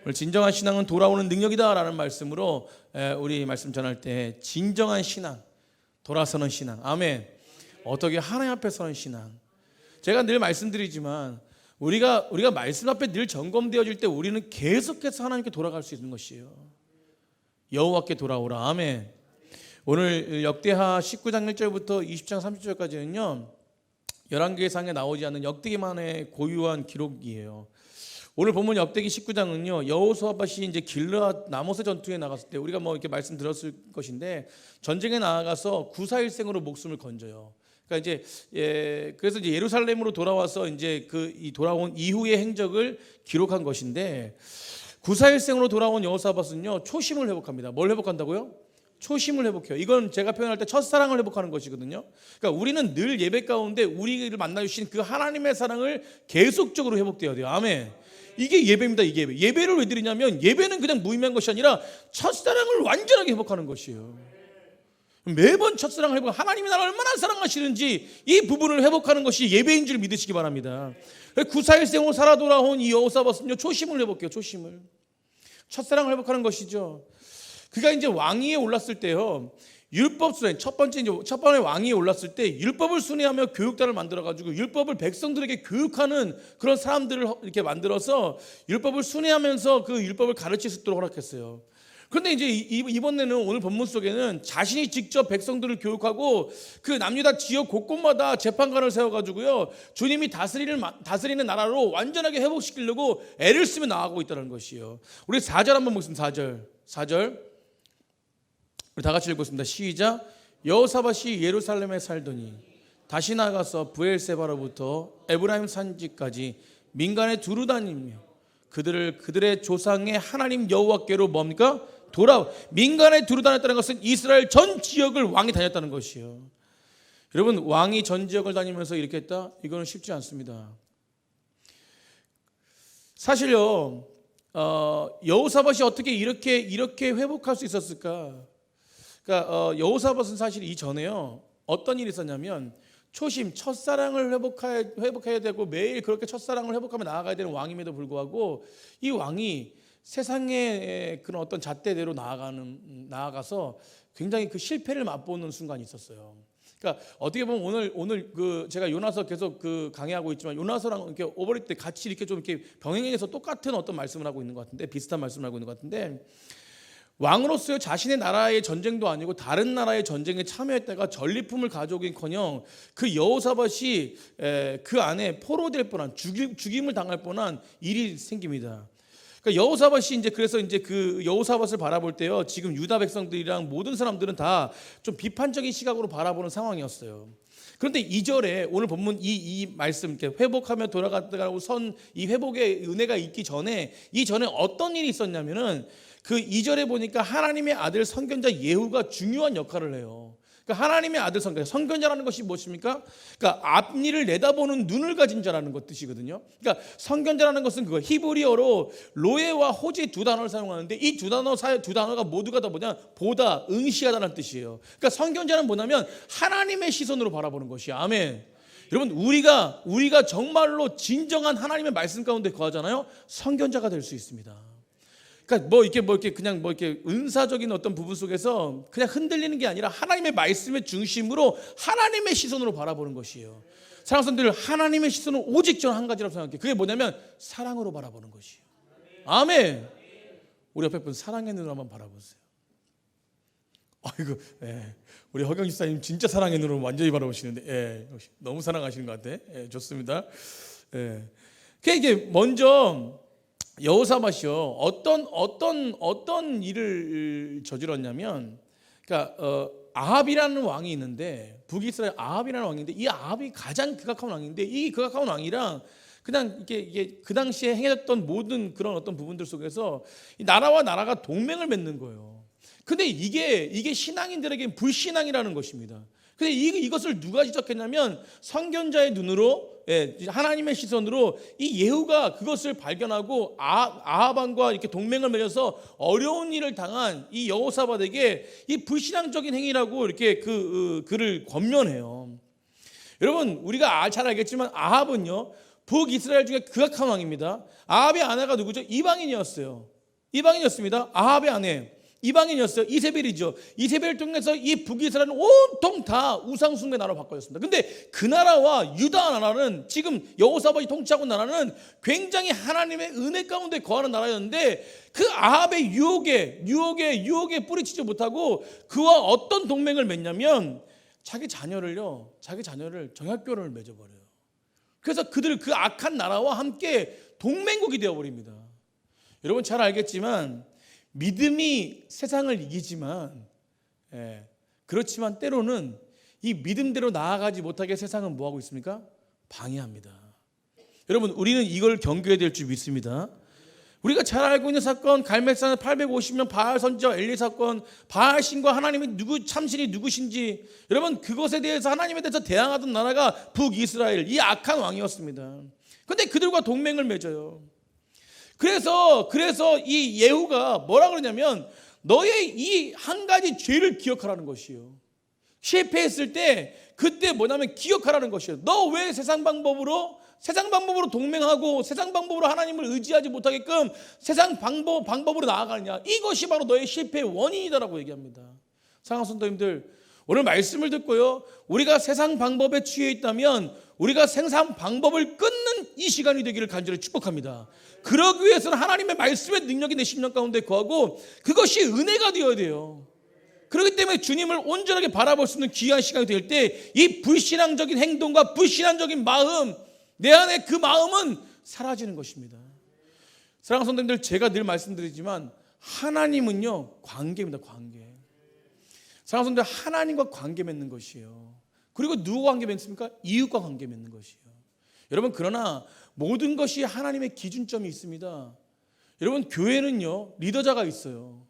오늘 진정한 신앙은 돌아오는 능력이다라는 말씀으로 우리 말씀 전할 때 진정한 신앙, 돌아서는 신앙, 아멘. 어떻게 하나님 앞에 서는 신앙. 제가 늘 말씀드리지만 우리가 말씀 앞에 늘 점검되어질 때 우리는 계속해서 하나님께 돌아갈 수 있는 것이에요. 여호와께 돌아오라, 아멘. 오늘 역대하 19장 1절부터 20장 30절까지는요 11개상에 나오지 않는 역대기만의 고유한 기록이에요. 오늘 본문 역대기 19장은요 여호수아밧이 이제 길르앗 라모스 전투에 나갔을 때 우리가 뭐 이렇게 말씀 들었을 것인데 전쟁에 나아가서 구사일생으로 목숨을 건져요. 그러니까 이제 그래서 이제 예루살렘으로 돌아와서 이제 이 돌아온 이후의 행적을 기록한 것인데 구사일생으로 돌아온 여호수아밧은요 초심을 회복합니다. 뭘 회복한다고요? 초심을 회복해요. 이건 제가 표현할 때 첫사랑을 회복하는 것이거든요. 그러니까 우리는 늘 예배 가운데 우리를 만나주신 그 하나님의 사랑을 계속적으로 회복되어야 돼요. 아멘. 이게 예배입니다. 이게 예배. 예배를 왜 드리냐면 예배는 그냥 무의미한 것이 아니라 첫사랑을 완전하게 회복하는 것이에요. 매번 첫사랑을 회복, 하나님이 나를 얼마나 사랑하시는지 이 부분을 회복하는 것이 예배인 줄 믿으시기 바랍니다. 구사일생으로 살아 돌아온 이 여호사밧은요 초심을 회복해요. 초심을. 첫사랑을 회복하는 것이죠. 그가 이제 왕위에 올랐을 때요 율법 순회 첫 번째 왕위에 올랐을 때 율법을 순회하며 교육단을 만들어 가지고 율법을 백성들에게 교육하는 그런 사람들을 이렇게 만들어서 율법을 순회하면서 그 율법을 가르칠 수 있도록 허락했어요. 그런데 이제 이번에는 오늘 본문 속에는 자신이 직접 백성들을 교육하고 그 남유다 지역 곳곳마다 재판관을 세워가지고요 주님이 다스리는 나라로 완전하게 회복시키려고 애를 쓰며 나아가고 있다는 것이에요. 우리 4절 한번 보겠습니다. 4절 우리 다 같이 읽겠습니다. 시작. 여호사밧이 예루살렘에 살더니 다시 나가서 부엘세바로부터 에브라임 산지까지 민간에 두루 다니며 그들의 조상의 하나님 여호와께로 뭡니까? 민간에 두루 다녔다는 것은 이스라엘 전 지역을 왕이 다녔다는 것이에요. 여러분 왕이 전 지역을 다니면서 이렇게 했다? 이거는 쉽지 않습니다. 사실요 여호사밧이 어떻게 이렇게 회복할 수 있었을까? 그러니까 여호사밧은 사실 이전에요 어떤 일이 있었냐면 초심 첫사랑을 회복해야 되고 매일 그렇게 첫사랑을 회복하며 나아가야 되는 왕임에도 불구하고 이 왕이 세상의 그런 어떤 잣대대로 나아가서 굉장히 그 실패를 맛보는 순간이 있었어요. 그러니까 어떻게 보면 오늘 제가 요나서 계속 강의하고 있지만 요나서랑 이렇게 오버랩 때 같이 이렇게 좀 이렇게 병행해서 똑같은 어떤 말씀을 하고 있는 것 같은데 비슷한 말씀을 하고 있는 것 같은데 왕으로서 자신의 나라의 전쟁도 아니고 다른 나라의 전쟁에 참여했다가 전리품을 가져오긴커녕 그 여호사밧이 그 안에 포로될 뻔한 죽임을 당할 뻔한 일이 생깁니다. 그러니까 여호사밧이 그래서 그 여호사밧을 바라볼 때요 지금 유다 백성들이랑 모든 사람들은 다 좀 비판적인 시각으로 바라보는 상황이었어요. 그런데 2절에 오늘 본문 이 말씀 이렇게 회복하며 돌아갔다고 선 이 회복의 은혜가 있기 전에 이전에 어떤 일이 있었냐면은 그 2절에 보니까 하나님의 아들 선견자 예후가 중요한 역할을 해요. 그러니까 하나님의 아들 선견자라는 것이 무엇입니까? 그러니까 앞일을 내다보는 눈을 가진 자라는 것 뜻이거든요. 그러니까 선견자라는 것은 그거 히브리어로 로에와 호지 두 단어를 사용하는데 이 두 단어가 모두가 다 뭐냐? 보다, 응시하다는 뜻이에요. 그러니까 선견자는 뭐냐면 하나님의 시선으로 바라보는 것이야. 아멘. 여러분 우리가 정말로 진정한 하나님의 말씀 가운데 거하잖아요. 선견자가 될 수 있습니다. 그러니까 이렇게 은사적인 어떤 부분 속에서 그냥 흔들리는 게 아니라 하나님의 말씀의 중심으로 하나님의 시선으로 바라보는 것이에요. 사랑하는 사람들 하나님의 시선은 오직 전 한 가지라고 생각해요. 그게 뭐냐면 사랑으로 바라보는 것이에요. 아멘. 우리 옆에 분 사랑의 눈으로 한번 바라보세요. 아이고, 우리 허경 집사님 진짜 사랑의 눈으로 완전히 바라보시는데, 너무 사랑하시는 것 같아. 좋습니다. 그러니까 이게 먼저 여호사밧이요 어떤 일을 저질렀냐면, 그러니까 아합이라는 왕이 있는데 북이스라엘 아합이라는 왕인데 이 아합이 가장 극악한 왕인데 이 극악한 왕이랑 그냥 이게 그 당시에 행해졌던 모든 그런 어떤 부분들 속에서 이 나라와 나라가 동맹을 맺는 거예요. 근데 이게 신앙인들에게는 불신앙이라는 것입니다. 근데 이것을 누가 지적했냐면 선견자의 눈으로 하나님의 시선으로 이 예후가 그것을 발견하고 아하방과 이렇게 동맹을 맺어서 어려운 일을 당한 이 여호사밧에게 이 불신앙적인 행위라고 이렇게 그를 권면해요. 여러분 우리가 잘 알겠지만 아합은요 북이스라엘 중에 극악한 왕입니다. 아합의 아내가 누구죠? 이방인이었어요. 이방인이었습니다. 아합의 아내 이방인이었어요. 이세벨이죠. 이세벨을 통해서 이 북이스라엘은 온통 다 우상숭배 나라로 바꿔졌습니다. 근데 그 나라와 유다 나라는, 지금 여호사밧이 통치하고 있는 나라는 굉장히 하나님의 은혜 가운데 거하는 나라였는데, 그 아합의 유혹에 뿌리치지 못하고 그와 어떤 동맹을 맺냐면 자기 자녀를 정약교를 맺어버려요. 그래서 그들 그 악한 나라와 함께 동맹국이 되어버립니다. 여러분 잘 알겠지만 믿음이 세상을 이기지만, 그렇지만 때로는 이 믿음대로 나아가지 못하게 세상은 뭐하고 있습니까? 방해합니다. 여러분 우리는 이걸 경계해야 될 줄 믿습니다. 우리가 잘 알고 있는 사건, 갈멜산 850년 바알 선지자 엘리 사건, 바알 신과 하나님이 참신이 누구신지, 여러분 그것에 대해서 하나님에 대해서 대항하던 나라가 북이스라엘, 이 악한 왕이었습니다. 그런데 그들과 동맹을 맺어요. 그래서 이 예후가 뭐라 그러냐면 너의 이 한 가지 죄를 기억하라는 것이요. 실패했을 때 그때 뭐냐면 기억하라는 것이요. 너 왜 세상 방법으로 동맹하고 세상 방법으로 하나님을 의지하지 못하게끔 세상 방법으로 나아가느냐. 이것이 바로 너의 실패의 원인이다라고 얘기합니다. 사랑하는 성도님들, 오늘 말씀을 듣고요, 우리가 세상 방법에 취해 있다면 우리가 세상 방법을 끊는 이 시간이 되기를 간절히 축복합니다. 그러기 위해서는 하나님의 말씀의 능력이 내 심령 가운데 거하고 그것이 은혜가 되어야 돼요. 그렇기 때문에 주님을 온전하게 바라볼 수 있는 귀한 시간이 될 때 이 불신앙적인 행동과 불신앙적인 마음, 내 안에 그 마음은 사라지는 것입니다. 사랑하는 성도님들, 제가 늘 말씀드리지만 하나님은요 관계입니다. 관계. 사랑하는 성도님들, 하나님과 관계 맺는 것이에요. 그리고 누구와 관계 맺습니까? 이웃과 관계 맺는 것이에요. 여러분 그러나 모든 것이 하나님의 기준점이 있습니다. 여러분 교회는요 리더자가 있어요.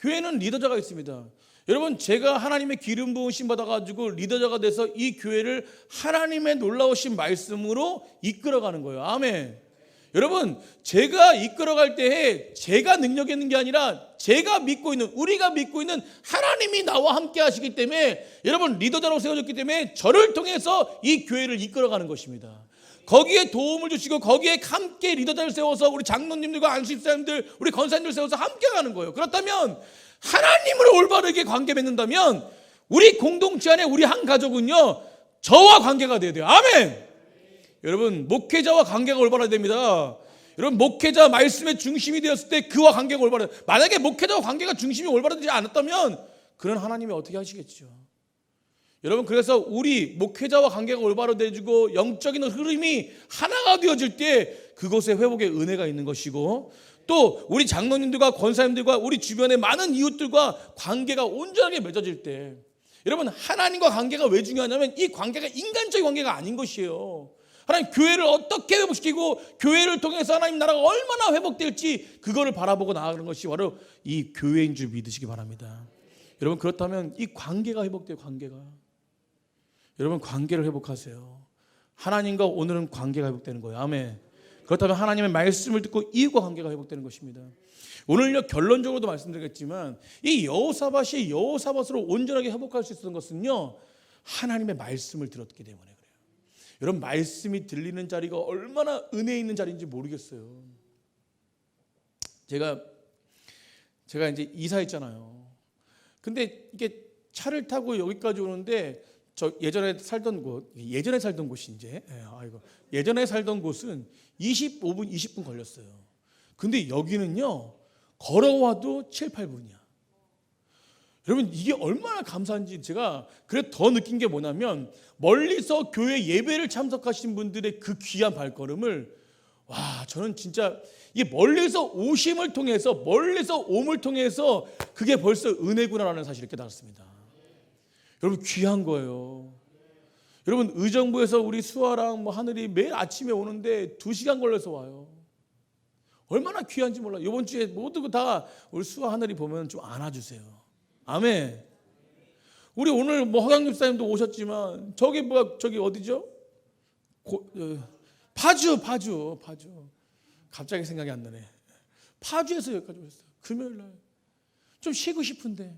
교회는 리더자가 있습니다. 여러분 제가 하나님의 기름 부으심 받아가지고 리더자가 돼서 이 교회를 하나님의 놀라우신 말씀으로 이끌어가는 거예요. 아멘. 여러분 제가 이끌어갈 때에 제가 능력 있는 게 아니라 제가 믿고 있는, 우리가 믿고 있는 하나님이 나와 함께 하시기 때문에 여러분 리더자로 세워졌기 때문에 저를 통해서 이 교회를 이끌어가는 것입니다. 거기에 도움을 주시고 거기에 함께 리더자를 세워서 우리 장로님들과 안수집사님들, 우리 권사님들 세워서 함께 가는 거예요. 그렇다면 하나님을 올바르게 관계 맺는다면 우리 공동체 안에 우리 한 가족은요 저와 관계가 돼야 돼요. 아멘. 여러분 목회자와 관계가 올바라야 됩니다. 여러분 목회자 말씀의 중심이 되었을 때 그와 관계가 올바라요. 만약에 목회자와 관계가 중심이 올바르지 않았다면 그는 하나님이 어떻게 하시겠죠. 여러분 그래서 우리 목회자와 관계가 올바로 되어지고 영적인 흐름이 하나가 되어질 때 그것에 회복의 은혜가 있는 것이고, 또 우리 장로님들과 권사님들과 우리 주변의 많은 이웃들과 관계가 온전하게 맺어질 때, 여러분 하나님과 관계가 왜 중요하냐면 이 관계가 인간적인 관계가 아닌 것이에요. 하나님 교회를 어떻게 회복시키고 교회를 통해서 하나님 나라가 얼마나 회복될지 그거를 바라보고 나아가는 것이 바로 이 교회인 줄 믿으시기 바랍니다. 여러분 그렇다면 이 관계가 회복돼요. 관계가. 여러분 관계를 회복하세요. 하나님과 오늘은 관계가 회복되는 거예요. 아멘. 그렇다면 하나님의 말씀을 듣고 이웃과 관계가 회복되는 것입니다. 오늘요 결론적으로도 말씀드리겠지만 이 여호사밧이 여호사밧으로 온전하게 회복할 수 있었던 것은요 하나님의 말씀을 들었기 때문에 그래요. 여러분 말씀이 들리는 자리가 얼마나 은혜 있는 자리인지 모르겠어요. 제가 이제 이사했잖아요. 근데 이게 차를 타고 여기까지 오는데 저 예전에 살던 곳이 이제 예전에 살던 곳은 25분 20분 걸렸어요. 근데 여기는요 걸어와도 7, 8분이야. 여러분 이게 얼마나 감사한지 제가 그래 더 느낀 게 뭐냐면 멀리서 교회 예배를 참석하신 분들의 그 귀한 발걸음을, 와 저는 진짜 이게 멀리서 오심을 통해서 그게 벌써 은혜구나라는 사실을 깨달았습니다. 여러분 귀한 거예요. 여러분 의정부에서 우리 수아랑 하늘이 매일 아침에 오는데 2시간 걸려서 와요. 얼마나 귀한지 몰라요. 이번 주에 모두 다 우리 수아 하늘이 보면 좀 안아주세요. 아멘. 우리 오늘 허경 집사님도 오셨지만 저기 어디죠? 파주. 갑자기 생각이 안 나네. 파주에서 여기까지 오셨어요. 금요일날 좀 쉬고 싶은데,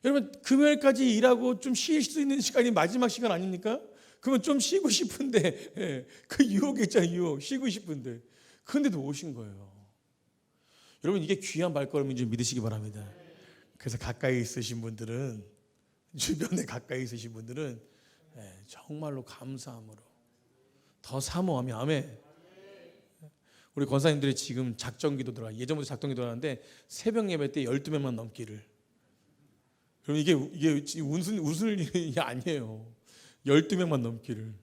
여러분 금요일까지 일하고 좀 쉴 수 있는 시간이 마지막 시간 아닙니까? 그러면 좀 쉬고 싶은데 그 유혹이 있잖아요. 유혹. 쉬고 싶은데 그런데도 오신 거예요. 여러분 이게 귀한 발걸음인 줄 믿으시기 바랍니다. 그래서 가까이 있으신 분들은 주변에 가까이 있으신 분들은 정말로 감사함으로 더 사모하며 아멘. 우리 권사님들이 지금 작정기도 들어와 예전부터 작정기도 하는데 새벽 예배 때 12명만 넘기를. 그럼 이게 웃을 일이 아니에요. 12명만 넘기를.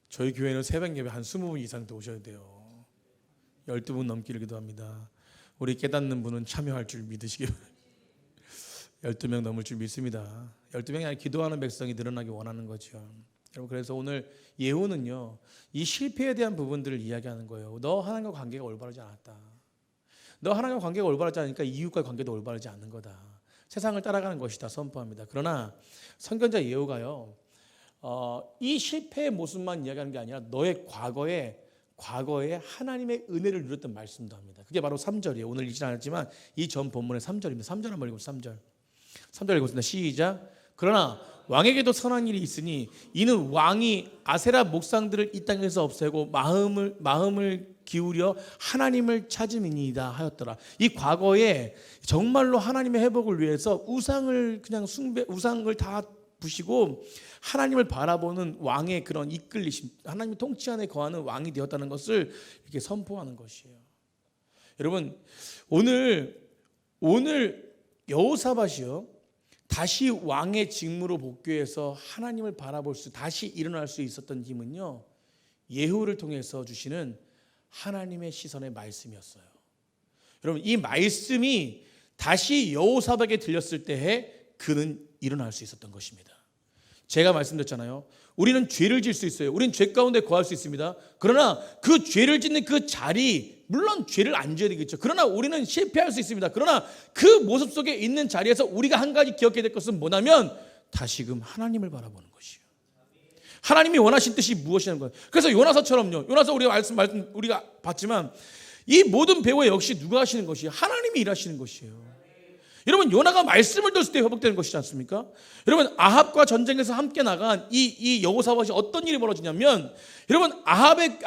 저희 교회는 새벽 예배 한 20분 이상 더 오셔야 돼요. 12분 넘기를 기도합니다. 우리 깨닫는 분은 참여할 줄 믿으시기 바랍니다. 12명 넘을 줄 믿습니다. 12명이 아니라 기도하는 백성이 늘어나기 원하는 거죠. 여러분 그래서 오늘 예후는요 이 실패에 대한 부분들을 이야기하는 거예요. 너 하나님과 관계가 올바르지 않았다. 너 하나님과 관계가 올바르지 않으니까 이웃과의 관계도 올바르지 않는 거다. 세상을 따라가는 것이다 선포합니다. 그러나 선견자 예후가요 이 실패의 모습만 이야기하는 게 아니라 너의 과거에 하나님의 은혜를 누렸던 말씀도 합니다. 그게 바로 3절이에요. 오늘 읽지 않았지만 이 전 본문의 3절입니다. 3절 한번 읽어보세요. 3절 읽었습니다. 시작. 그러나 왕에게도 선한 일이 있으니 이는 왕이 아세라 목상들을 이 땅에서 없애고 마음을 기울여 하나님을 찾음이니이다 하였더라. 이 과거에 정말로 하나님의 회복을 위해서 우상을 다 부시고 하나님을 바라보는 왕의 그런 이끌리심, 하나님의 통치 안에 거하는 왕이 되었다는 것을 이렇게 선포하는 것이에요. 여러분 오늘 여호사밧이요 다시 왕의 직무로 복귀해서 하나님을 바라볼 수 다시 일어날 수 있었던 힘은요 예후를 통해서 주시는 하나님의 시선의 말씀이었어요. 여러분 이 말씀이 다시 여호사밧에게 들렸을 때에 그는 일어날 수 있었던 것입니다. 제가 말씀드렸잖아요. 우리는 죄를 지을 수 있어요. 우리는 죄 가운데 거할 수 있습니다. 그러나 그 죄를 짓는 그 자리, 물론 죄를 안 지어야 되겠죠. 그러나 우리는 실패할 수 있습니다. 그러나 그 모습 속에 있는 자리에서 우리가 한 가지 기억해야 될 것은 뭐냐면 다시금 하나님을 바라보는 것이에요. 하나님이 원하신 뜻이 무엇이냐는 거예요. 그래서 요나서처럼요. 요나서 우리가 말씀 우리가 봤지만 이 모든 배후에 역시 누가 하시는 것이에요? 하나님이 일하시는 것이에요. 여러분 요나가 말씀을 들었을 때 회복되는 것이지 않습니까? 여러분 아합과 전쟁에서 함께 나간 이 여호사밧이 어떤 일이 벌어지냐면 여러분 아합의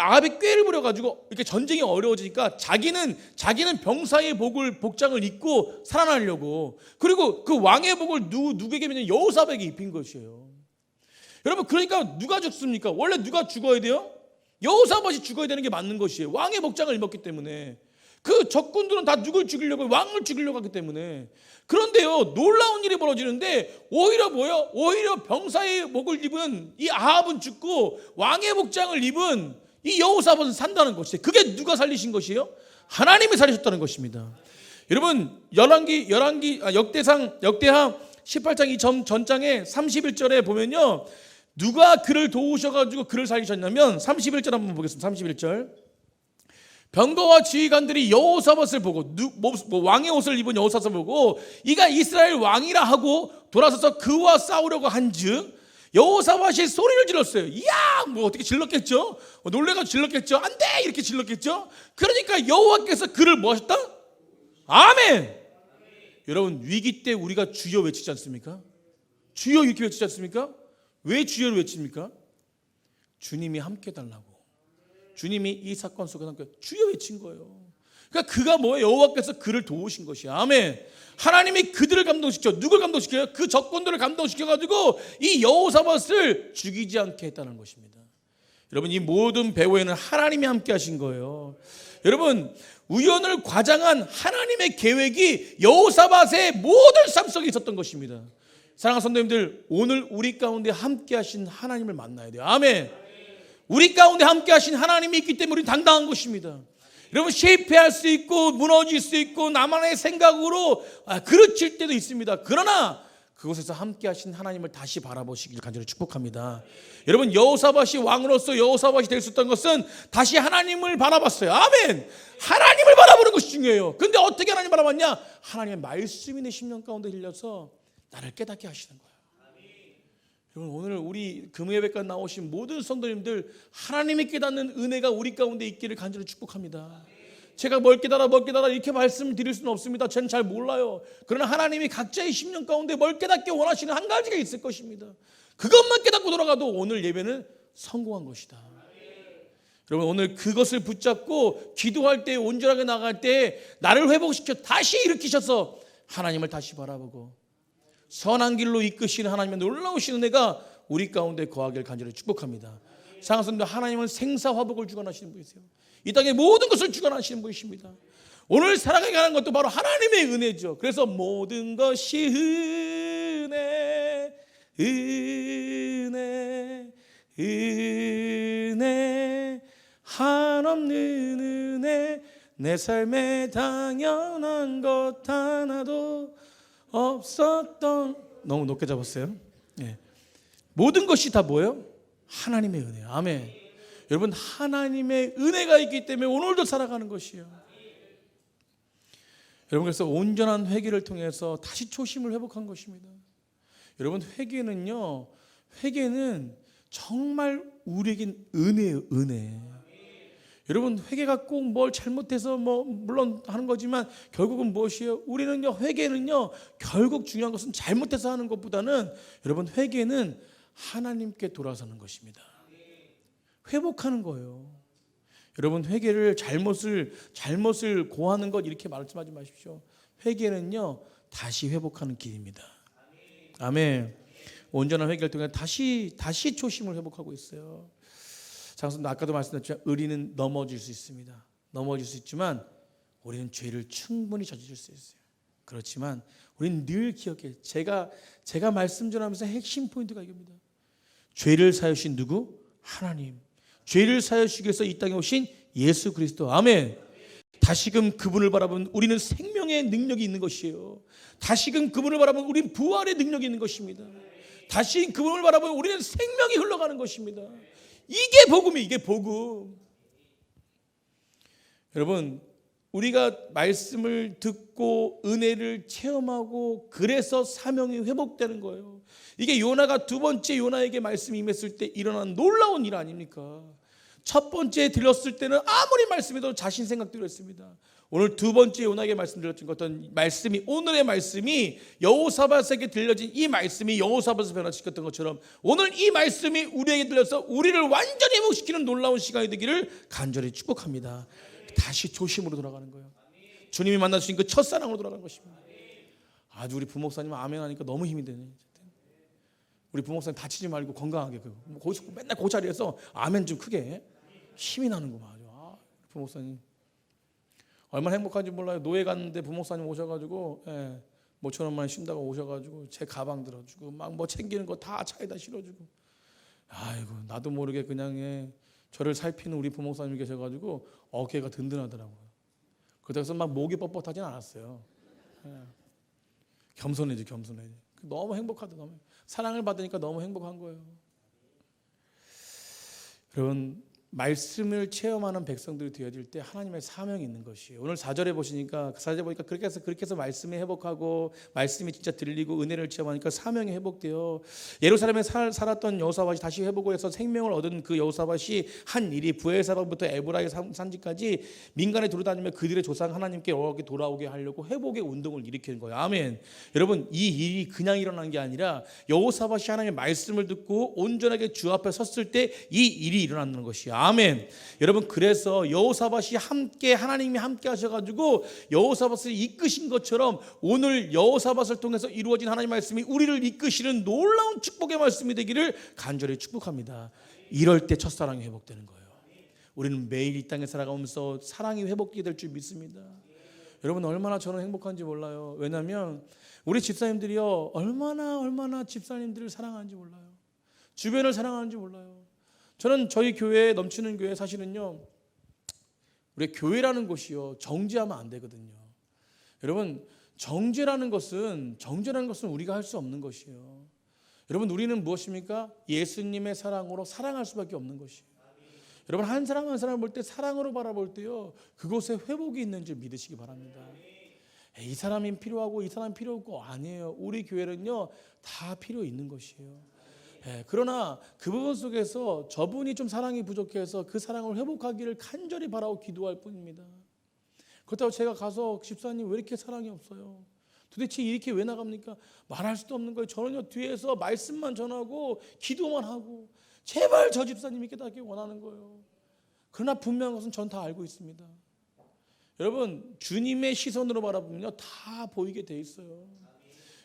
꾀를 부려가지고 이렇게 전쟁이 어려워지니까 자기는 병사의 복장을 입고 살아나려고 그리고 그 왕의 복을 누구에게 여호사밧에게 입힌 것이에요. 여러분 그러니까 누가 죽습니까? 원래 누가 죽어야 돼요? 여호사밧이 죽어야 되는 게 맞는 것이에요. 왕의 복장을 입었기 때문에. 그 적군들은 다 누굴 죽이려고 왕을 죽이려고 하기 때문에. 그런데요 놀라운 일이 벌어지는데 오히려 뭐예요? 오히려 병사의 복을 입은 이 아합은 죽고 왕의 복장을 입은 이 여호사밧은 산다는 것이에요. 그게 누가 살리신 것이에요? 하나님이 살리셨다는 것입니다. 여러분 역대하 18장 이 전장에 31절에 보면요 누가 그를 도우셔가지고 그를 살리셨냐면 31절 한번 보겠습니다. 31절 병거와 지휘관들이 여호사밧을 보고 왕의 옷을 입은 여호사밧을 보고 이가 이스라엘 왕이라 하고 돌아서서 그와 싸우려고 한즉 여호사밧이 소리를 질렀어요. 이야 뭐 어떻게 질렀겠죠? 놀래가 질렀겠죠? 안 돼 이렇게 질렀겠죠? 그러니까 여호와께서 그를 뭐 하셨다? 아멘. 여러분 위기 때 우리가 주여 외치지 않습니까? 주여 이렇게 외치지 않습니까? 왜 주여를 외칩니까? 주님이 함께 달라고. 주님이 이 사건 속에 함께 주여 외친 거예요. 그러니까 그가 뭐예요? 여호와께서 그를 도우신 것이야. 아멘. 하나님이 그들을 감동시켜. 누굴 감동시켜요? 그 적군들을 감동시켜가지고 이 여호사밧을 죽이지 않게 했다는 것입니다. 여러분 이 모든 배후에는 하나님이 함께 하신 거예요. 여러분 우연을 과장한 하나님의 계획이 여호사밧의 모든 삶 속에 있었던 것입니다. 사랑하는 성도님들 오늘 우리 가운데 함께 하신 하나님을 만나야 돼요. 아멘. 우리 가운데 함께 하신 하나님이 있기 때문에 우리는 당당한 것입니다. 여러분 실패할 수 있고 무너질 수 있고 나만의 생각으로 그르칠 때도 있습니다. 그러나 그곳에서 함께 하신 하나님을 다시 바라보시길 간절히 축복합니다. 여러분 여호사밧이 왕으로서 여호사밧이 될 수 있던 것은 다시 하나님을 바라봤어요. 아멘. 하나님을 바라보는 것이 중요해요. 근데 어떻게 하나님 바라봤냐? 하나님의 말씀이 내 심령 가운데 흘려서 나를 깨닫게 하시는 거예요. 여러분 오늘 우리 금요예배까지 나오신 모든 성도님들 하나님이 깨닫는 은혜가 우리 가운데 있기를 간절히 축복합니다. 제가 뭘 깨달아 이렇게 말씀을 드릴 수는 없습니다. 저는 잘 몰라요. 그러나 하나님이 각자의 심령 가운데 뭘 깨닫게 원하시는 한 가지가 있을 것입니다. 그것만 깨닫고 돌아가도 오늘 예배는 성공한 것이다. 여러분, 오늘 그것을 붙잡고 기도할 때, 온전하게 나갈 때 나를 회복시켜 다시 일으키셔서 하나님을 다시 바라보고 선한 길로 이끄시는 하나님의 놀라우신 은혜가 우리 가운데 거하기를 간절히 축복합니다. 사랑하는 성도, 하나님은 생사화복을 주관하시는 분이세요. 이 땅의 모든 것을 주관하시는 분이십니다. 오늘 살아가게 하는 것도 바로 하나님의 은혜죠. 그래서 모든 것이 은혜, 은혜, 은혜, 한없는 은혜, 내 삶에 당연한 것 하나도 없었던. 너무 높게 잡았어요. 네. 모든 것이 다 뭐예요? 하나님의 은혜예요. 아멘. 여러분, 하나님의 은혜가 있기 때문에 오늘도 살아가는 것이에요. 여러분, 그래서 온전한 회개를 통해서 다시 초심을 회복한 것입니다. 여러분, 회개는 정말 우리에겐 은혜예요. 은혜. 여러분, 회개가 꼭 뭘 잘못해서 물론 하는 거지만 결국은 무엇이에요? 우리는요, 회개는요, 결국 중요한 것은 잘못해서 하는 것보다는 여러분, 회개는 하나님께 돌아서는 것입니다. 회복하는 거예요. 여러분, 회개를 잘못을 고하는 것 이렇게 말씀하지 마십시오. 회개는요, 다시 회복하는 길입니다. 아멘. 온전한 회개를 통해 다시 초심을 회복하고 있어요. 장선도 아까도 말씀드렸지만 의리는 넘어질 수 있습니다. 넘어질 수 있지만 우리는 죄를 충분히 저지를 수 있어요. 그렇지만 우리는 늘 기억해. 제가 말씀 전하면서 핵심 포인트가 이겁니다. 죄를 사하신 누구? 하나님. 죄를 사하시기 위해서 이 땅에 오신 예수 그리스도. 아멘. 다시금 그분을 바라보면 우리는 생명의 능력이 있는 것이에요. 다시금 그분을 바라보면 우리는 부활의 능력이 있는 것입니다. 다시 그분을 바라보면 우리는 생명이 흘러가는 것입니다. 이게 복음이에요. 이게 복음. 여러분, 우리가 말씀을 듣고 은혜를 체험하고 그래서 사명이 회복되는 거예요. 이게 요나가 두 번째 요나에게 말씀이 임했을 때 일어난 놀라운 일 아닙니까? 첫 번째 들렸을 때는 아무리 말씀해도 자신 생각대로 했습니다. 오늘 두 번째 요나에게 말씀드렸던 어떤 말씀이, 오늘의 말씀이 여호사밧에게 들려진 이 말씀이 여호사밧을 변화시켰던 것처럼 오늘 이 말씀이 우리에게 들려서 우리를 완전히 회복시키는 놀라운 시간이 되기를 간절히 축복합니다. 다시 조심으로 돌아가는 거예요. 주님이 만나주신 그 첫사랑으로 돌아가는 것입니다. 아주 우리 부목사님 아멘 하니까 너무 힘이 되네. 우리 부목사님 다치지 말고 건강하게 맨날 그 자리에서 아멘 좀 크게 힘이 나는구만. 부목사님 얼마나 행복한지 몰라요. 노예 갔는데 부목사님 오셔가지고 모천 원만 쉰다고 오셔가지고 제 가방 들어주고 막 챙기는 거 다 차에다 실어주고, 아이고 나도 모르게 그냥 저를 살피는 우리 부목사님 계셔가지고 어깨가 든든하더라고요. 그래서 막 목이 뻣뻣하진 않았어요. 겸손해지. 너무 행복하다. 너무 사랑을 받으니까 너무 행복한 거예요. 여러분, 말씀을 체험하는 백성들이 되어질 때 하나님의 사명이 있는 것이에요. 오늘 4절에 보시니까 4절에 보니까 그렇게 해서 말씀이 회복하고 말씀이 진짜 들리고 은혜를 체험하니까 사명이 회복돼요. 예루살렘에 살았던 여호사밧이 다시 회복을 해서 생명을 얻은 그 여호사밧이 한 일이 부엘사박부터 에브라의 산지까지 민간에 돌아다니며 그들의 조상 하나님께 돌아오게 하려고 회복의 운동을 일으키는 거예요. 아멘. 여러분, 이 일이 그냥 일어난 게 아니라 여호사밧이 하나님의 말씀을 듣고 온전하게 주 앞에 섰을 때 이 일이 일어나는 것이에요. 아멘. 여러분, 그래서 여호사밧이 하나님이 함께 하셔가지고 여호사밧을 이끄신 것처럼 오늘 여호사밧을 통해서 이루어진 하나님의 말씀이 우리를 이끄시는 놀라운 축복의 말씀이 되기를 간절히 축복합니다. 이럴 때 첫사랑이 회복되는 거예요. 우리는 매일 이 땅에 살아가면서 사랑이 회복되게 될 줄 믿습니다. 여러분, 얼마나 저는 행복한지 몰라요. 왜냐하면 우리 집사님들이요, 얼마나 집사님들을 사랑하는지 몰라요. 주변을 사랑하는지 몰라요. 저는 저희 교회, 넘치는 교회 사실은요, 우리 교회라는 곳이요, 정죄하면 안 되거든요. 여러분, 정죄라는 것은 우리가 할 수 없는 것이에요. 여러분, 우리는 무엇입니까? 예수님의 사랑으로 사랑할 수밖에 없는 것이에요. 여러분, 한 사람 한 사람 볼 때 사랑으로 바라볼 때요, 그곳에 회복이 있는 줄 믿으시기 바랍니다. 이 사람이 필요하고 이 사람이 필요 없고 아니에요. 우리 교회는요, 다 필요 있는 것이에요. 그러나 그 부분 속에서 저분이 좀 사랑이 부족해서 그 사랑을 회복하기를 간절히 바라고 기도할 뿐입니다. 그렇다고 제가 가서 집사님 왜 이렇게 사랑이 없어요? 도대체 이렇게 왜 나갑니까? 말할 수도 없는 거예요. 저는요 뒤에서 말씀만 전하고 기도만 하고 제발 저 집사님이 깨닫기 원하는 거예요. 그러나 분명한 것은 전 다 알고 있습니다. 여러분 주님의 시선으로 바라보면요 다 보이게 돼 있어요.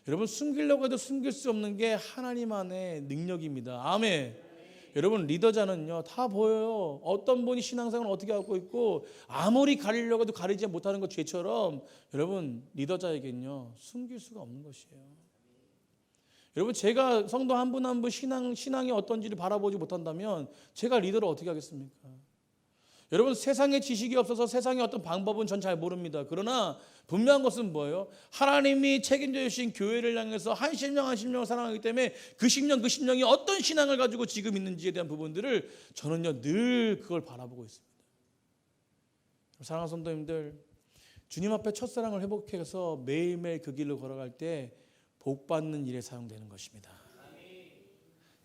여러분 숨기려고 해도 숨길 수 없는 게 하나님 안의 능력입니다. 아멘. 여러분 리더자는요 다 보여요. 어떤 분이 신앙생활을 어떻게 하고 있고 아무리 가리려고 해도 가리지 못하는 것 죄처럼 여러분 리더자에겐요 숨길 수가 없는 것이에요. 여러분 제가 성도 한 분 한 분 신앙이 어떤지를 바라보지 못한다면 제가 리더를 어떻게 하겠습니까? 여러분 세상에 지식이 없어서 세상의 어떤 방법은 전 잘 모릅니다. 그러나 분명한 것은 뭐예요? 하나님이 책임져 주신 교회를 향해서 한 심령을 사랑하기 때문에 그 심령이 어떤 신앙을 가지고 지금 있는지에 대한 부분들을 저는요 늘 그걸 바라보고 있습니다. 사랑하는 성도님들, 주님 앞에 첫사랑을 회복해서 매일매일 그 길로 걸어갈 때 복받는 일에 사용되는 것입니다.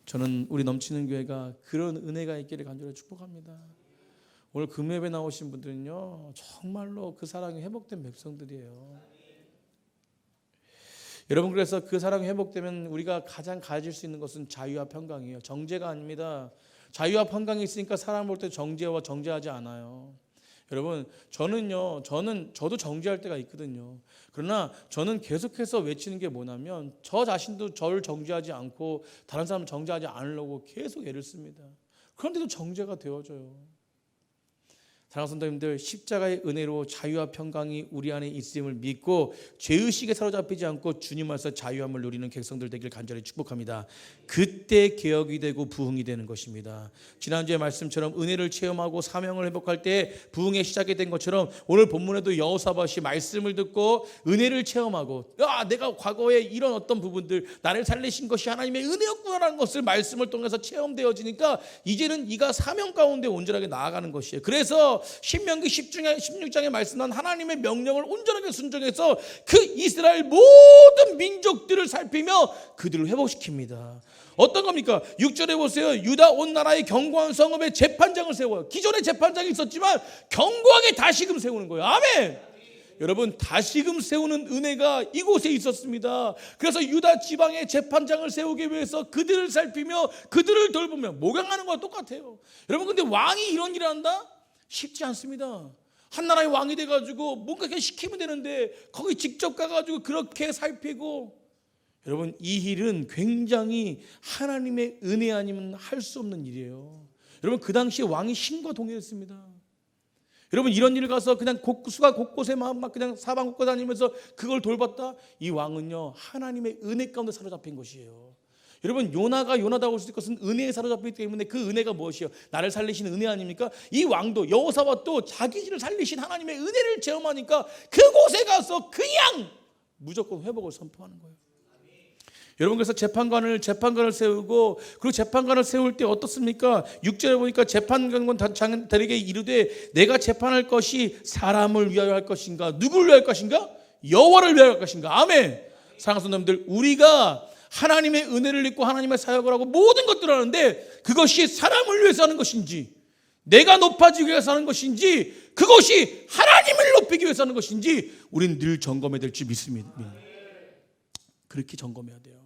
저는 우리 넘치는 교회가 그런 은혜가 있기를 간절히 축복합니다. 오늘 금요일에 나오신 분들은요 정말로 그 사랑이 회복된 백성들이에요. 여러분 그래서 그 사랑이 회복되면 우리가 가장 가질 수 있는 것은 자유와 평강이에요. 정죄가 아닙니다. 자유와 평강이 있으니까 사람 볼 때 정죄하지 않아요. 여러분 저도 정죄할 때가 있거든요. 그러나 저는 계속해서 외치는 게 뭐냐면 저 자신도 저를 정죄하지 않고 다른 사람을 정죄하지 않으려고 계속 애를 씁니다. 그런데도 정죄가 되어져요. 사랑하는 성도님들, 십자가의 은혜로 자유와 평강이 우리 안에 있음을 믿고 죄의식에 사로잡히지 않고 주님 안에서 자유함을 누리는 백성들 되길 간절히 축복합니다. 그때 개혁이 되고 부흥이 되는 것입니다. 지난주의 말씀처럼 은혜를 체험하고 사명을 회복할 때 부흥의 시작이 된 것처럼 오늘 본문에도 여호사밧이 말씀을 듣고 은혜를 체험하고 내가 과거에 이런 어떤 부분들 나를 살리신 것이 하나님의 은혜였구나라는 것을 말씀을 통해서 체험되어지니까 이제는 이가 사명 가운데 온전하게 나아가는 것이에요. 그래서 신명기 16장에 말씀한 하나님의 명령을 온전하게 순종해서 그 이스라엘 모든 민족들을 살피며 그들을 회복시킵니다. 어떤 겁니까? 6절에 보세요. 유다 온 나라의 견고한 성읍에 재판장을 세워요. 기존에 재판장이 있었지만 견고하게 다시금 세우는 거예요. 아멘. 여러분 다시금 세우는 은혜가 이곳에 있었습니다. 그래서 유다 지방에 재판장을 세우기 위해서 그들을 살피며 그들을 돌보며 목양하는 거와 똑같아요. 여러분 근데 왕이 이런 일을 한다? 쉽지 않습니다. 한 나라의 왕이 돼가지고 뭔가 그냥 시키면 되는데 거기 직접 가가지고 그렇게 살피고 여러분 이 일은 굉장히 하나님의 은혜 아니면 할 수 없는 일이에요. 여러분 그 당시에 왕이 신과 동의했습니다. 여러분 이런 일을 가서 그냥 수가 곳곳에 막 그냥 사방 곳곳 다니면서 그걸 돌봤다? 이 왕은요 하나님의 은혜 가운데 사로잡힌 것이에요. 여러분 요나가 요나다고 할 수 있을 것은 은혜에 사로잡히기 때문에 그 은혜가 무엇이에요? 나를 살리신 은혜 아닙니까? 이 왕도 여호사밧도 자기 집을 살리신 하나님의 은혜를 체험하니까 그곳에 가서 그냥 무조건 회복을 선포하는 거예요. 여러분 그래서 재판관을 세우고 그리고 재판관을 세울 때 어떻습니까? 6절에 보니까 재판관들에게 이르되 내가 재판할 것이 사람을 위하여 할 것인가 누구를 위하여 할 것인가? 여호와를 위하여 할 것인가? 아멘. 사랑하는 성도님들 우리가 하나님의 은혜를 입고 하나님의 사역을 하고 모든 것들을 하는데 그것이 사람을 위해서 하는 것인지 내가 높아지기 위해서 하는 것인지 그것이 하나님을 높이기 위해서 하는 것인지 우리는 늘 점검해야 될지 믿습니다. 그렇게 점검해야 돼요.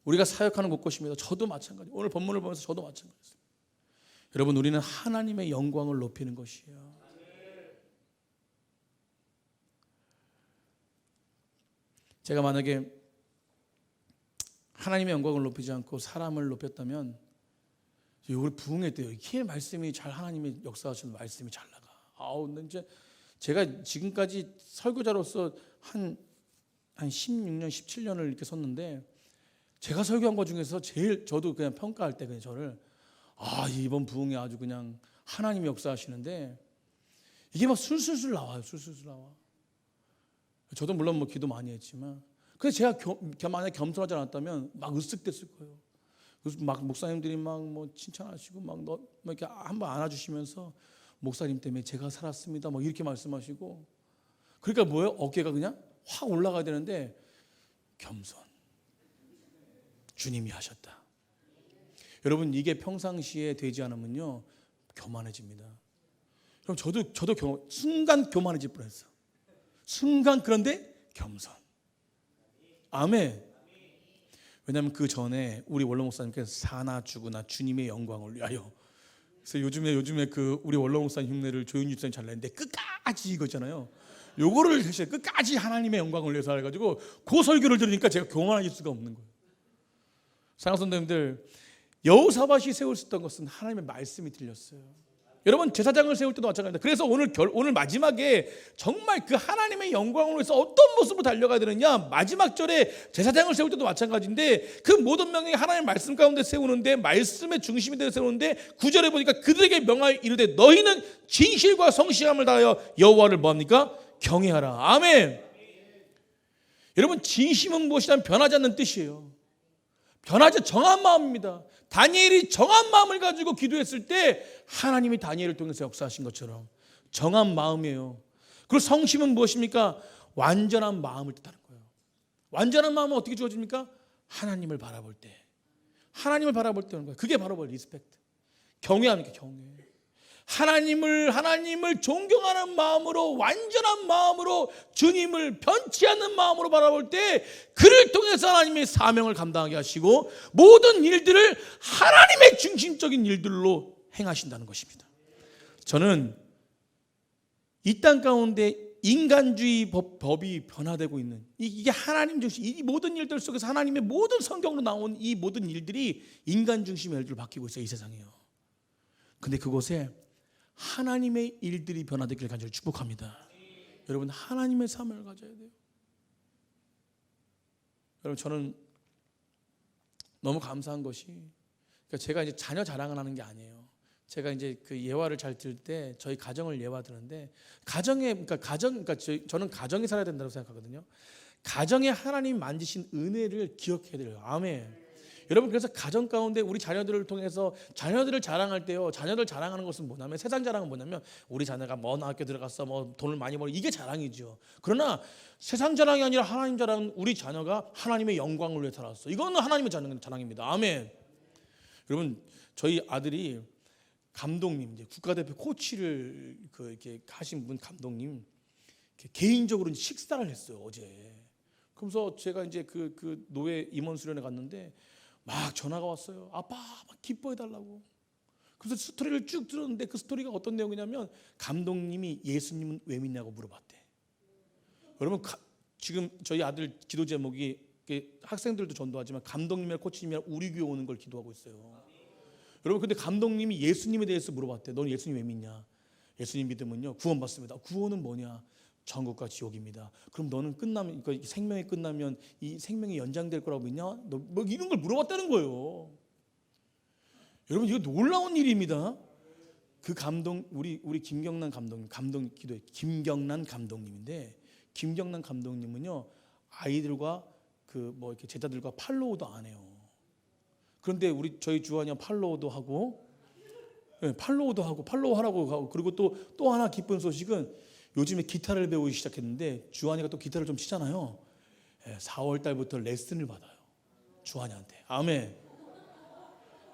우리가 사역하는 곳곳입니다. 저도 마찬가지. 오늘 본문을 보면서 저도 마찬가지입니다. 여러분 우리는 하나님의 영광을 높이는 것이에요. 제가 만약에 하나님의 영광을 높이지 않고 사람을 높였다면 우리 부흥했대요. 이게 말씀이 잘 하나님이 역사하시는 말씀이 잘 나가. 근데 이제 제가 지금까지 설교자로서 한 16년, 17년을 이렇게 섰는데 제가 설교한 것 중에서 제일 저도 그냥 평가할 때 그냥 저를 이번 부흥이 아주 그냥 하나님이 역사하시는데 이게 막 술술술 나와요. 술술술 나와. 저도 물론 뭐 기도 많이 했지만 그래서 제가 만약 겸손하지 않았다면 막 으쓱댔을 거예요. 그래서 막 목사님들이 막 뭐 칭찬하시고 막 이렇게 한번 안아주시면서 목사님 때문에 제가 살았습니다. 막 이렇게 말씀하시고 그러니까 뭐예요? 어깨가 그냥 확 올라가야 되는데 겸손. 주님이 하셨다. 여러분 이게 평상시에 되지 않으면요 교만해집니다. 그럼 저도 순간 교만해질 뻔했어. 순간 그런데 겸손. 아멘. 왜냐하면 그 전에 우리 원로 목사님께서 사나 죽으나 주님의 영광을 위하여. 그래서 요즘에 그 우리 원로 목사님 흉내를 조윤주 집사님 잘 내는데 끝까지 이거잖아요. 요거를 끝까지 하나님의 영광을 위해서 해가지고 그 설교를 들으니까 제가 교만할 수가 없는 거예요. 사랑하는 성도님들, 여호사밧이 세울 수 있던 것은 하나님의 말씀이 들렸어요. 여러분 제사장을 세울 때도 마찬가지입니다. 그래서 오늘 마지막에 정말 그 하나님의 영광을 위해서 어떤 모습으로 달려가야 되느냐, 마지막 절에 제사장을 세울 때도 마찬가지인데 그 모든 명령이 하나님의 말씀 가운데 세우는데, 말씀의 중심이 되어 세우는데 9절에 보니까 그들에게 명하여 이르되 너희는 진실과 성실함을 다하여 여호와를 뭐합니까? 경외하라. 아멘. 여러분 진심은 무엇이냐면 변하지 않는 뜻이에요. 변하지 정한 마음입니다. 다니엘이 정한 마음을 가지고 기도했을 때 하나님이 다니엘을 통해서 역사하신 것처럼 정한 마음이에요. 그리고 성심은 무엇입니까? 완전한 마음을 뜻하는 거예요. 완전한 마음은 어떻게 주어집니까? 하나님을 바라볼 때. 하나님을 바라볼 때는 거예요. 그게 바로 리스펙트. 경외합니까? 경외. 하나님을 존경하는 마음으로, 완전한 마음으로, 주님을 변치 않는 마음으로 바라볼 때 그를 통해서 하나님의 사명을 감당하게 하시고 모든 일들을 하나님의 중심적인 일들로 행하신다는 것입니다. 저는 이 땅 가운데 인간주의 법이 변화되고 있는 이게 하나님 중심, 이 모든 일들 속에서 하나님의 모든 성경으로 나온 이 모든 일들이 인간 중심의 일들로 바뀌고 있어요. 이 세상이요. 근데 그곳에 하나님의 일들이 변화되기를 간절히 축복합니다. 여러분 하나님의 삶을 가져야 돼요. 여러분 저는 너무 감사한 것이, 그러니까 제가 이제 자녀 자랑을 하는 게 아니에요. 제가 이제 그 예화를 잘 들 때 저희 가정을 예화 드는데 저는 가정이 살아야 된다고 생각하거든요. 가정에 하나님 만지신 은혜를 기억해야 돼요. 아멘. 여러분 그래서 가정 가운데 우리 자녀들을 통해서 자녀들을 자랑할 때요, 자녀들 자랑하는 것은 뭐냐면, 세상 자랑은 뭐냐면 우리 자녀가 먼 학교 들어갔어, 뭐 돈을 많이 벌어, 이게 자랑이죠. 그러나 세상 자랑이 아니라 하나님 자랑은 우리 자녀가 하나님의 영광을 위해 살았어. 이거는 하나님의 자랑입니다. 아멘. 여러분 저희 아들이 감독님, 이제 국가대표 코치를 이렇게 하신 분 감독님 개인적으로 식사를 했어요 어제. 그래서 제가 이제 그 노예 임원 수련회 갔는데 막 전화가 왔어요. 아빠 막 기뻐해 달라고. 그래서 스토리를 쭉 들었는데 그 스토리가 어떤 내용이냐면 감독님이 예수님은 왜 믿냐고 물어봤대. 여러분 지금 저희 아들 기도 제목이 학생들도 전도하지만 감독님이랑 코치님이랑 우리 교회 오는 걸 기도하고 있어요. 여러분 근데 감독님이 예수님에 대해서 물어봤대. 너는 예수님 왜 믿냐? 예수님 믿으면요 구원받습니다. 구원은 뭐냐? 천국과 지옥입니다. 그럼 너는 끝나면, 그러니까 생명이 끝나면 이 생명이 연장될 거라고 믿냐? 너 뭐 이런 걸 물어봤다는 거예요. 여러분 이거 놀라운 일입니다. 그 감독 우리 김경란 감독님 기도해 김경란 감독님인데, 김경란 감독님은요 아이들과 이렇게 제자들과 팔로우도 안 해요. 그런데 저희 주한이 팔로우도 하고, 팔로우하라고 하고, 그리고 또 하나 기쁜 소식은 요즘에 기타를 배우기 시작했는데 주한이가 또 기타를 좀 치잖아요. 4월 달부터 레슨을 받아요. 주한이한테. 아멘.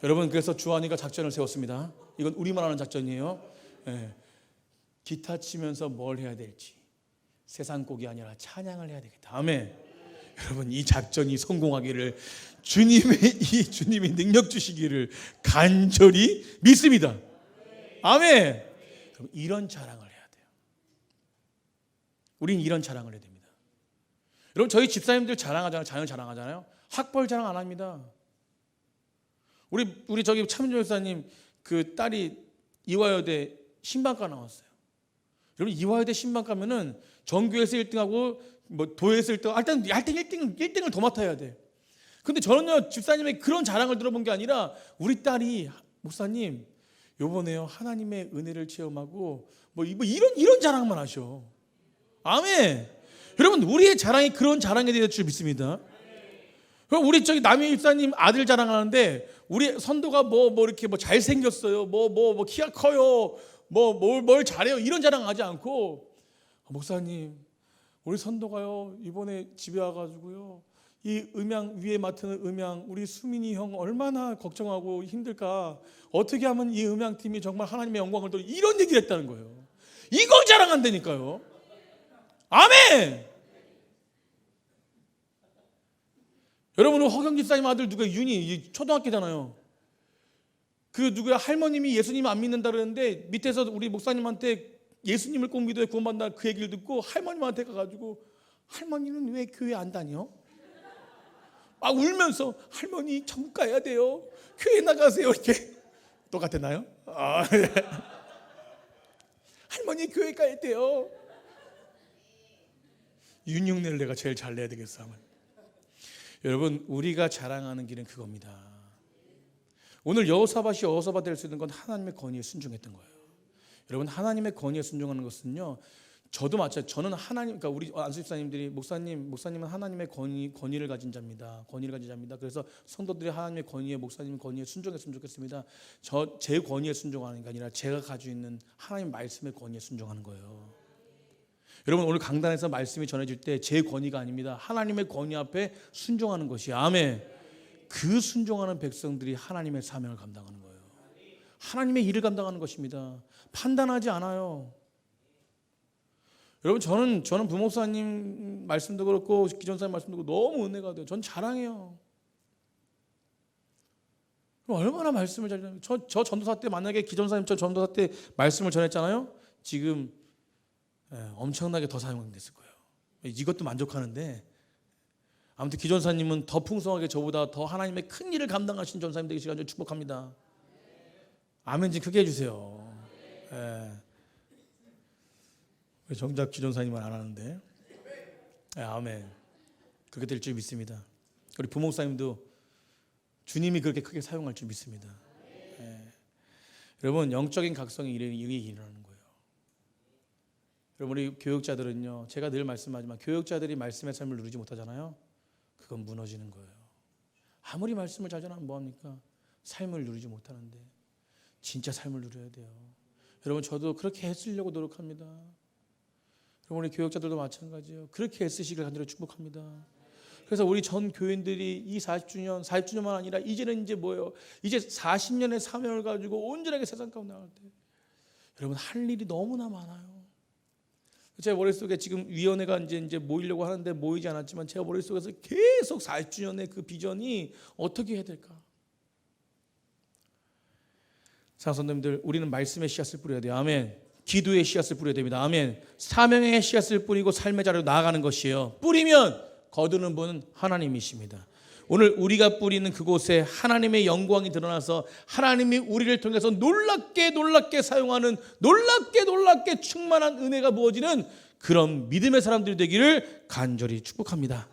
여러분 그래서 주한이가 작전을 세웠습니다. 이건 우리만 하는 작전이에요. 기타 치면서 뭘 해야 될지, 세상 곡이 아니라 찬양을 해야 되겠다. 아멘. 여러분 이 작전이 성공하기를 주님이 능력 주시기를 간절히 믿습니다. 아멘. 그럼 이런 자랑을 해야 돼요. 우린 이런 자랑을 해야 됩니다. 여러분 저희 집사님들 자랑하잖아요. 자녀 자랑하잖아요. 학벌 자랑 안 합니다. 우리 저기 차민조 목사님 그 딸이 이화여대 신방과 나왔어요. 여러분 이화여대 신방과면은 전교에서 1등하고 뭐 도에서 1등, 일단 1등을 더 맡아야 돼. 근데 저는요 집사님의 그런 자랑을 들어본 게 아니라 우리 딸이 목사님 요번에요 하나님의 은혜를 체험하고 뭐 이런 자랑만 하셔. 아멘. 여러분 우리의 자랑이 그런 자랑이 될 줄 믿습니다. 그럼 우리 저기 남희 집사님 아들 자랑하는데 우리 선도가 뭐 이렇게 뭐 잘생겼어요, 뭐 키가 커요, 뭘 잘해요, 이런 자랑하지 않고, 목사님 우리 선도가요 이번에 집에 와가지고요 이 음향 위에 맡은 음향 우리 수민이 형 얼마나 걱정하고 힘들까, 어떻게 하면 이 음향팀이 정말 하나님의 영광을 돌리, 이런 얘기를 했다는 거예요. 이걸 자랑한다니까요. 아멘. 여러분 허경 집사님 아들 누가 윤이 초등학교잖아요. 그 누구야 할머님이 예수님 안 믿는다 그러는데 밑에서 우리 목사님한테 예수님을 꼭 믿어야 구원받는다 그 얘기를 듣고 할머님한테 가가지고 할머니는 왜 교회 안 다녀? 막 울면서 할머니 천국 가야 돼요. 교회 나가세요. 이렇게 똑같았나요? 네. 할머니 교회 가야 돼요. 윤흉내를 내가 제일 잘 내야 되겠어. 여러분 우리가 자랑하는 길은 그겁니다. 오늘 여호사밧이 여호사밧 될 수 있는 건 하나님의 권위에 순종했던 거예요. 여러분 하나님의 권위에 순종하는 것은요. 저도 마찬가지. 저는 하나님, 그러니까 우리 안수집사님들이 목사님은 하나님의 권위를 가진 자입니다. 권위를 가진 자입니다. 그래서 성도들이 하나님의 권위에 목사님 권위에 순종했으면 좋겠습니다. 제 권위에 순종하는 게 아니라 제가 가지고 있는 하나님 말씀의 권위에 순종하는 거예요. 여러분 오늘 강단에서 말씀이 전해질 때 제 권위가 아닙니다. 하나님의 권위 앞에 순종하는 것이 아멘. 그 순종하는 백성들이 하나님의 사명을 감당하는 거예요. 하나님의 일을 감당하는 것입니다. 판단하지 않아요. 여러분 저는 부목사님 말씀도 그렇고 기존사님 말씀도 그렇고 너무 은혜가 돼요. 전 자랑해요. 얼마나 말씀을 잘 전해요. 저 전도사 때 만약에 기존사님 저 전도사 때 말씀을 전했잖아요. 지금 엄청나게 더 사용됐을 거예요. 이것도 만족하는데 아무튼 기존사님은 더 풍성하게 저보다 더 하나님의 큰 일을 감당하신 전사님 되시기를 축복합니다. 아멘 좀 크게 해주세요. 정작 기존사님은 안 하는데 아멘. 그렇게 될 줄 믿습니다. 우리 부목사님도 주님이 그렇게 크게 사용할 줄 믿습니다. 여러분 영적인 각성이 이렇게 일어나는 거예요. 여러분 우리 교육자들은요, 제가 늘 말씀하지만 교육자들이 말씀의 삶을 누리지 못하잖아요. 그건 무너지는 거예요. 아무리 말씀을 잘 전하면 뭐합니까? 삶을 누리지 못하는데 진짜 삶을 누려야 돼요. 여러분 저도 그렇게 애쓰려고 노력합니다. 여러분 우리 교육자들도 마찬가지예요. 그렇게 애쓰시길 간절히 축복합니다. 그래서 우리 전 교인들이 이 40주년만 아니라 이제는 이제 뭐예요? 이제 40년의 사명을 가지고 온전하게 세상 가운데 나갈 때 여러분 할 일이 너무나 많아요. 제 머릿속에 지금 위원회가 이제 모이려고 하는데 모이지 않았지만 제 머릿속에서 계속 40주년의 그 비전이 어떻게 해야 될까? 사랑선생님들 우리는 말씀의 씨앗을 뿌려야 돼요. 아멘. 기도의 씨앗을 뿌려야 됩니다. 아멘. 사명의 씨앗을 뿌리고 삶의 자리로 나아가는 것이에요. 뿌리면 거두는 분은 하나님이십니다. 오늘 우리가 뿌리는 그곳에 하나님의 영광이 드러나서 하나님이 우리를 통해서 놀랍게 사용하는 놀랍게 충만한 은혜가 부어지는 그런 믿음의 사람들이 되기를 간절히 축복합니다.